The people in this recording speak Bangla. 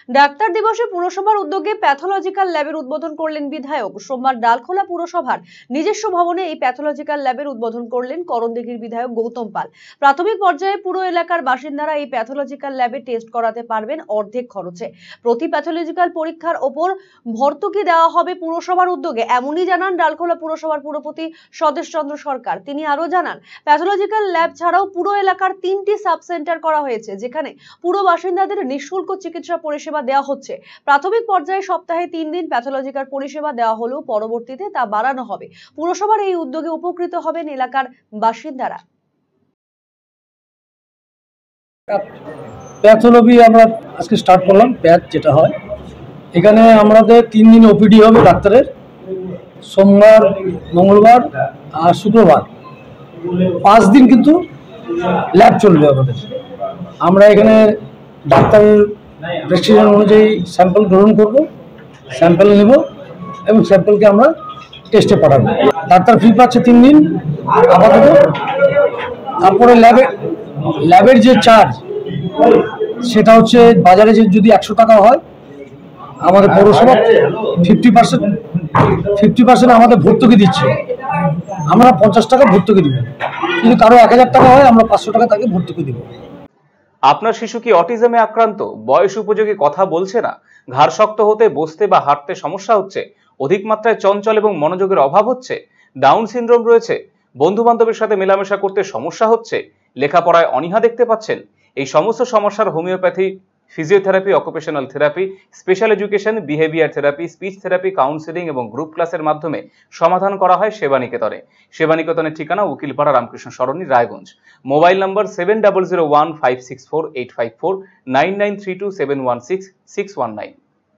ডাক্তার দিবসে পুরসভার উদ্যোগে প্যাথোলজিক্যাল ল্যাবের উদ্বোধন করলেন বিধায়ক। সোমবার ডালখোলা পুরসভার নিজস্ব ভবনে এই প্যাথোলজিক্যাল ল্যাবের উদ্বোধন করলেন করণদিঘির বিধায়ক গৌতম পাল। প্রাথমিক পর্যায়ে পুরো এলাকার বাসিন্দারা এই প্যাথোলজিক্যাল ল্যাবে টেস্ট করাতে পারবেন অর্ধেক খরচে। প্রতি প্যাথোলজিক্যাল পরীক্ষার ওপর ভর্তুকি দেওয়া হবে পুরসভার উদ্যোগে, এমনই জানান ডালখোলা পুরসভার পুরপতি স্বদেশ চন্দ্র সরকার। তিনি আরো জানান, প্যাথোলজিক্যাল ল্যাব ছাড়াও পুরো এলাকার 3টি সাব সেন্টার করা হয়েছে, যেখানে পুরো বাসিন্দাদের নিঃশুল্ক চিকিৎসা পরিষেবা দেওয়া হচ্ছে। প্রাথমিক পর্যায়ে সপ্তাহে 3 দিন প্যাথোলজিক্যাল পরিষেবা দেওয়া হলেও পরবর্তীতে তা বাড়ানো হবে। পুরসভার এই উদ্যোগে উপকৃত হবেন এলাকার বাসিন্দারা। প্যাথোলজি আমরা আজকে স্টার্ট করলাম। প্যাথ যেটা হয় এখানে আমাদের 3 দিন ওপিডি হবে ডাক্তারের, সোমবার, মঙ্গলবার আর শুক্রবার। 5 দিন কিন্তু ল্যাব চলবে আমাদের। আমরা এখানে ডাক্তারের প্রেসক্রিপশন অনুযায়ী স্যাম্পল গ্রহণ করব, স্যাম্পল নেব এবং স্যাম্পলকে আমরা টেস্টে পাঠাবো। ডাক্তার ফি পাচ্ছে 3 দিন আপাতত। তারপরে ল্যাবের যে চার্জ সেটা হচ্ছে বাজারে যদি 100 টাকা হয়, আমাদের পৌরসভা 50% আমাদের ভর্তুকি দিচ্ছে। আমরা 50 টাকা ভর্তুকি দিব। কিন্তু কারো 1000 টাকা হয়, আমরা 500 টাকা তাকে ভর্তুকি দিব। আপনার শিশু কি অটিজমে আক্রান্ত? বয়স উপযোগী কথা বলছে না, ঘাড় শক্ত হতে, বসতে বা হাঁটতে সমস্যা হচ্ছে, অধিক মাত্রায় চঞ্চল এবং মনোযোগের অভাব হচ্ছে, ডাউন সিনড্রোম রয়েছে, বন্ধু বান্ধবের সাথে মেলামেশা করতে সমস্যা হচ্ছে, লেখাপড়ায় অনীহা দেখতে পাচ্ছেন? এই সমস্ত সমস্যার homeopathy, physiotherapy, occupational therapy, special education, behaviour therapy, speech therapy, counselling এবং গ্রুপ ক্লাসের মাধ্যমে সমাধান করা হয় সেবানিকেতনে। সেবানিকেতনের ঠিকানা উকিলপাড়া রামকৃষ্ণ সরণি, রায়গঞ্জ। Mobile number 7001564854, 9932716619।